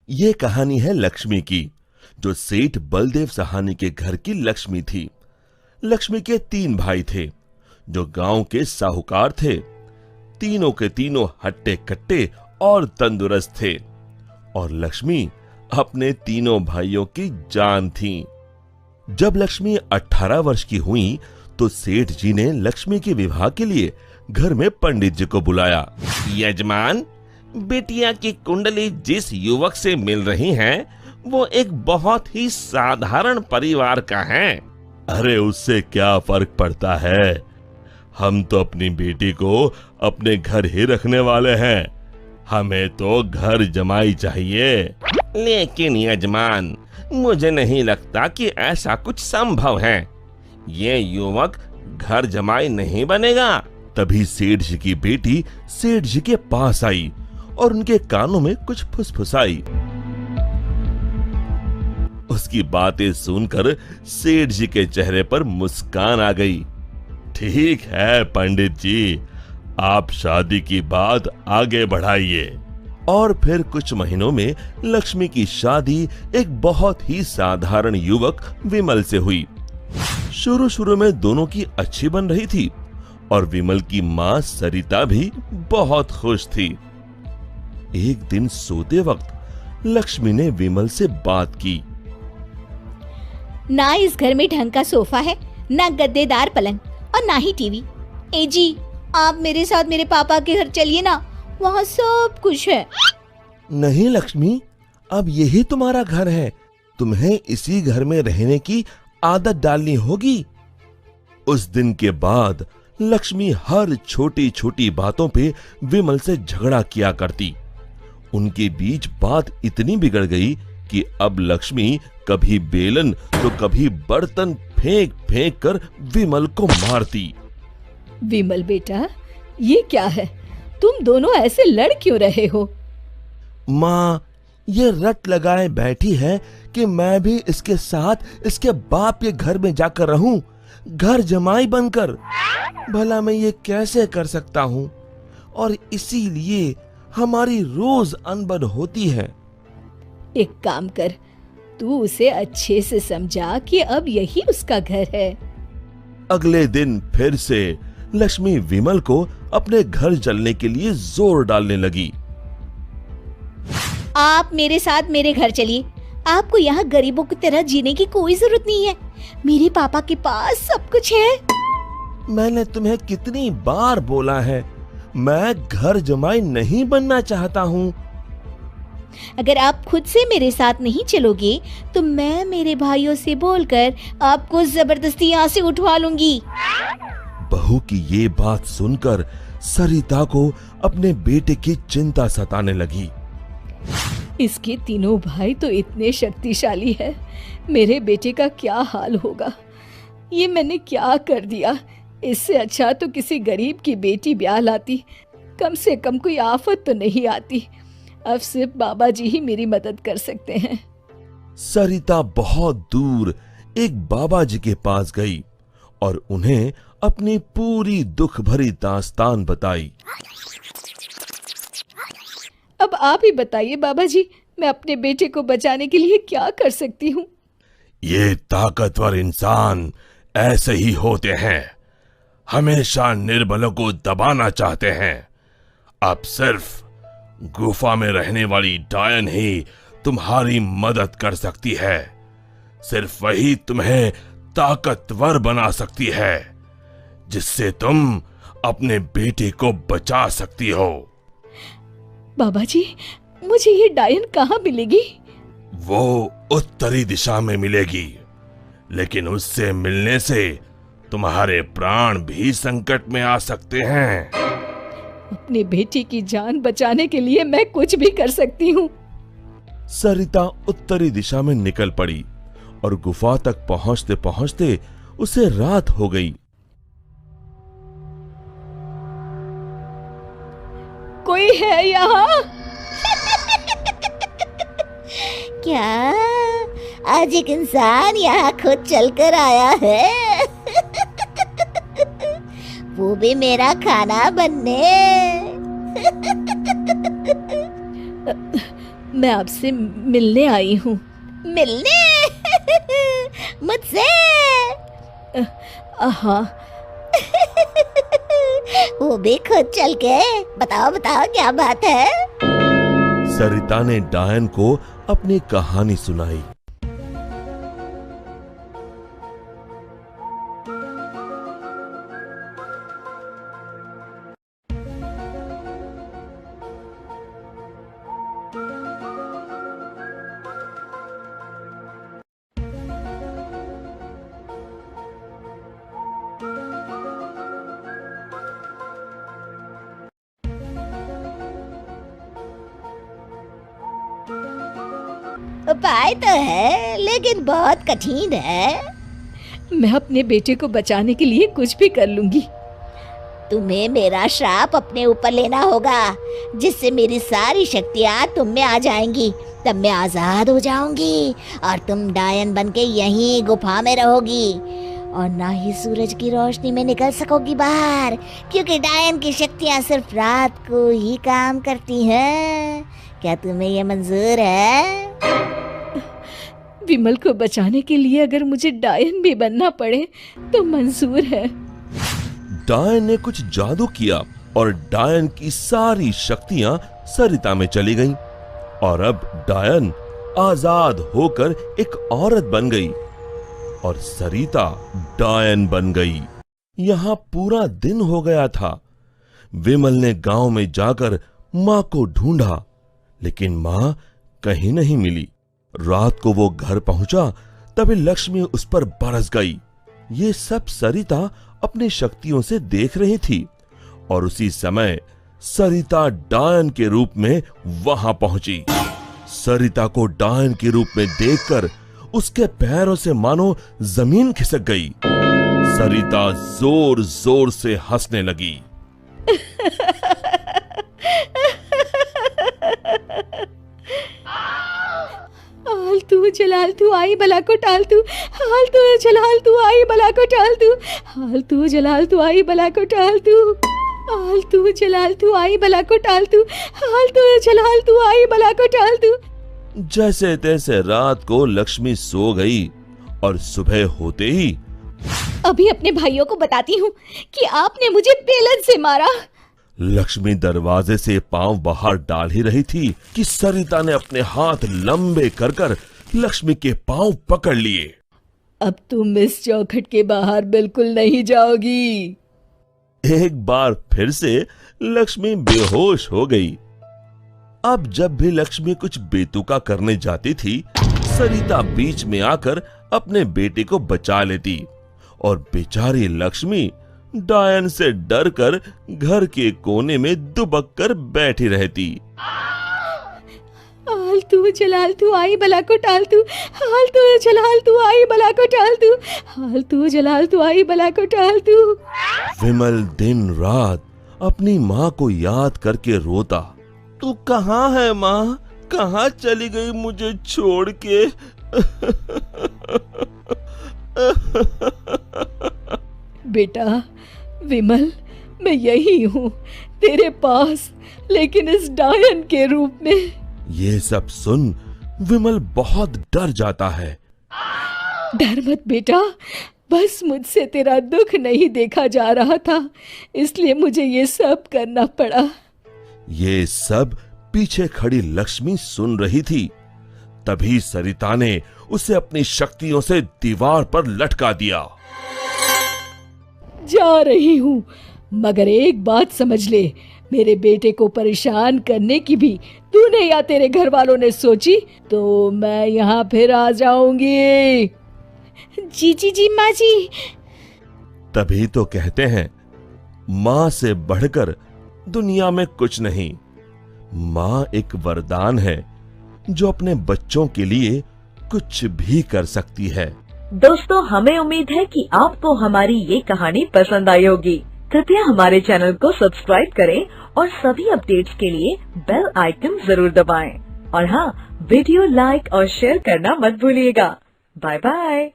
ये कहानी है लक्ष्मी की, जो सेठ बलदेव सहानी के घर की लक्ष्मी थी। लक्ष्मी के 3 भाई थे, जो गांव के साहूकार थे। तीनों के तीनों हट्टे कट्टे और तंदुरुस्त थे, और लक्ष्मी अपने तीनों भाइयों की जान थी। जब लक्ष्मी 18 वर्ष की हुई तो सेठ जी ने लक्ष्मी के विवाह के लिए घर में पंडित जी को बुलाया। यजमान, बेटिया की कुंडली जिस युवक से मिल रही है वो एक बहुत ही साधारण परिवार का है। अरे उससे क्या फर्क पड़ता है, हम तो अपनी बेटी को अपने घर ही रखने वाले हैं, हमें तो घर जमाई चाहिए। लेकिन यजमान, मुझे नहीं लगता कि ऐसा कुछ संभव है, ये युवक घर जमाई नहीं बनेगा। तभी सेठ जी की बेटी सेठ जी के पास आई और उनके कानों में कुछ फुसफुसाई। उसकी बातें सुनकर सेठ जी के चेहरे पर मुस्कान आ गई। ठीक है पंडित जी, आप शादी की बात आगे बढ़ाइए। और फिर कुछ महीनों में लक्ष्मी की शादी एक बहुत ही साधारण युवक विमल से हुई। शुरू में दोनों की अच्छी बन रही थी और विमल की मां सरिता भी बहुत खुश थी। एक दिन सोते वक्त लक्ष्मी ने विमल से बात की। ना इस घर में ढंग का सोफा है, ना गद्देदार पलंग और ना ही टीवी। ए जी, आप मेरे साथ मेरे पापा के घर चलिए ना, वहाँ सब कुछ है। नहीं लक्ष्मी, अब यही तुम्हारा घर है, तुम्हें इसी घर में रहने की आदत डालनी होगी। उस दिन के बाद लक्ष्मी हर छोटी छोटी बातों पे विमल से झगड़ा किया करती। उनके बीच बात इतनी बिगड़ गई कि अब लक्ष्मी कभी बेलन तो कभी बर्तन फेंक फेंक कर विमल को मारती। विमल बेटा, ये क्या है, तुम दोनों ऐसे लड़ क्यों रहे हो? माँ, ये रट लगाए बैठी है कि मैं भी इसके साथ इसके बाप के घर में जाकर रहूं, घर जमाई बनकर। भला मैं ये कैसे कर सकता हूँ, और इसीलिए हमारी रोज अनबन होती है। एक काम कर, तू उसे अच्छे से समझा कि अब यही उसका घर है। अगले दिन फिर से लक्ष्मी विमल को अपने घर चलने के लिए जोर डालने लगी। आप मेरे साथ मेरे घर चलिए, आपको यहाँ गरीबों की तरह जीने की कोई जरूरत नहीं है, मेरे पापा के पास सब कुछ है। मैंने तुम्हें कितनी बार बोला है, मैं घर जमाई नहीं बनना चाहता हूँ। अगर आप खुद से मेरे साथ नहीं चलोगे तो मैं मेरे भाइयों से बोलकर आपको जबरदस्ती यहाँ से उठवा लूंगी। बहू की ये बात सुनकर सरिता को अपने बेटे की चिंता सताने लगी। इसके तीनों भाई तो इतने शक्तिशाली है, मेरे बेटे का क्या हाल होगा। ये मैंने क्या कर दिया, इससे अच्छा तो किसी गरीब की बेटी ब्याह लाती, कम से कम कोई आफत तो नहीं आती। अब सिर्फ बाबा जी ही मेरी मदद कर सकते हैं। सरिता बहुत दूर एक बाबा जी के पास गई और उन्हें अपनी पूरी दुख भरी दास्तान बताई। अब आप ही बताइए बाबा जी, मैं अपने बेटे को बचाने के लिए क्या कर सकती हूँ? ये ताकतवर इंसान ऐसे ही होते हैं, हमेशा निर्बलों को दबाना चाहते हैं। अब सिर्फ गुफा में रहने वाली डायन ही तुम्हारी मदद कर सकती है, सिर्फ वही तुम्हें ताकतवर बना सकती है, जिससे तुम अपने बेटे को बचा सकती हो। बाबा जी, मुझे ये डायन कहाँ मिलेगी? वो उत्तरी दिशा में मिलेगी, लेकिन उससे मिलने से तुम्हारे प्राण भी संकट में आ सकते हैं। अपनी बेटी की जान बचाने के लिए मैं कुछ भी कर सकती हूँ। सरिता उत्तरी दिशा में निकल पड़ी और गुफा तक पहुंचते पहुंचते उसे रात हो गई। कोई है यहाँ? क्या आज एक इंसान यहाँ खुद चलकर आया है? वो भी मेरा खाना बनने। मैं आपसे मिलने आई हूँ। मिलने? मुझसे? हाँ। वो भी खुद चल के? बताओ बताओ क्या बात है? सरिता ने डायन को अपनी कहानी सुनाई। उपाय तो है लेकिन बहुत कठिन है। मैं अपने बेटे को बचाने के लिए कुछ भी कर लूंगी। तुम्हें मेरा श्राप अपने ऊपर लेना होगा, जिससे मेरी सारी शक्तियाँ तुम में आ जाएंगी। तब मैं आजाद हो जाऊंगी और तुम डायन बनके यहीं गुफा में रहोगी और ना ही सूरज की रोशनी में निकल सकोगी बाहर, क्योंकि डायन की शक्तियाँ सिर्फ रात को ही काम करती हैं। क्या तुम्हें ये मंजूर है? विमल को बचाने के लिए अगर मुझे डायन भी बनना पड़े तो मंजूर है। डायन ने कुछ जादू किया और डायन की सारी शक्तियां सरिता में चली गईं और अब डायन आजाद होकर एक औरत बन गई और सरिता डायन बन गई। यहां पूरा दिन हो गया था। विमल ने गांव में जाकर मां को ढूंढा, लेकिन मां कहीं नहीं मिली। रात को वो घर पहुंचा तभी लक्ष्मी उस पर बरस गई। ये सब सरिता अपनी शक्तियों से देख रही थी और उसी समय सरिता डायन के रूप में वहां पहुंची। सरिता को डायन के रूप में देखकर उसके पैरों से मानो जमीन खिसक गई। सरिता जोर जोर से हंसने लगी। आलतू जलाल तू आई बला को टाल तू, आलतू जलाल तू आई बला को टाल तू, आलतू जलाल तू आई बला को टाल तू, आलतू जलाल तू आई बला को टाल तू, आलतू जलाल तू आई बला को टाल तू। जैसे तैसे रात को लक्ष्मी सो गई और सुबह होते ही अभी अपने भाइयों को बताती हूँ कि आपने मुझे बेलन से मारा। लक्ष्मी दरवाजे से पांव बाहर डाल ही रही थी कि सरिता ने अपने हाथ लंबे कर कर लक्ष्मी के पांव पकड़ लिए। अब तुम इस चौखट के बाहर बिल्कुल नहीं जाओगी। एक बार फिर से लक्ष्मी बेहोश हो गई। अब जब भी लक्ष्मी कुछ बेतुका करने जाती थी, सरिता बीच में आकर अपने बेटे को बचा लेती और बेचारी लक्ष्मी डायन से डरकर घर के कोने में दुबक कर बैठी रहती। आलतू जलाल तू आई बला को टाल तू, आलतू जलाल तू आई बला को टाल तू, आलतू जलाल तू आई बला को टाल तू। विमल दिन रात अपनी माँ को याद करके रोता। तू कहाँ है माँ? कहाँ चली गई मुझे छोड़ के? बेटा विमल, मैं यही हूँ तेरे पास, लेकिन इस डायन के रूप में। ये सब सुन विमल बहुत डर जाता है। डर मत बेटा, बस मुझसे तेरा दुख नहीं देखा जा रहा था, इसलिए मुझे ये सब करना पड़ा। ये सब पीछे खड़ी लक्ष्मी सुन रही थी। तभी सरिता ने उसे अपनी शक्तियों से दीवार पर लटका दिया। जा रही हूँ, मगर एक बात समझ ले, मेरे बेटे को परेशान करने की भी तूने या तेरे घर वालों ने सोची तो मैं यहाँ फिर आ जाऊंगी। जी जी जी माँ जी। तभी तो कहते हैं माँ से बढ़कर दुनिया में कुछ नहीं। माँ एक वरदान है जो अपने बच्चों के लिए कुछ भी कर सकती है। दोस्तों, हमें उम्मीद है कि आपको हमारी ये कहानी पसंद आई होगी। कृपया हमारे चैनल को सब्सक्राइब करें और सभी अपडेट्स के लिए बेल आइकन जरूर दबाएं। और हाँ, वीडियो लाइक और शेयर करना मत भूलिएगा। Bye bye.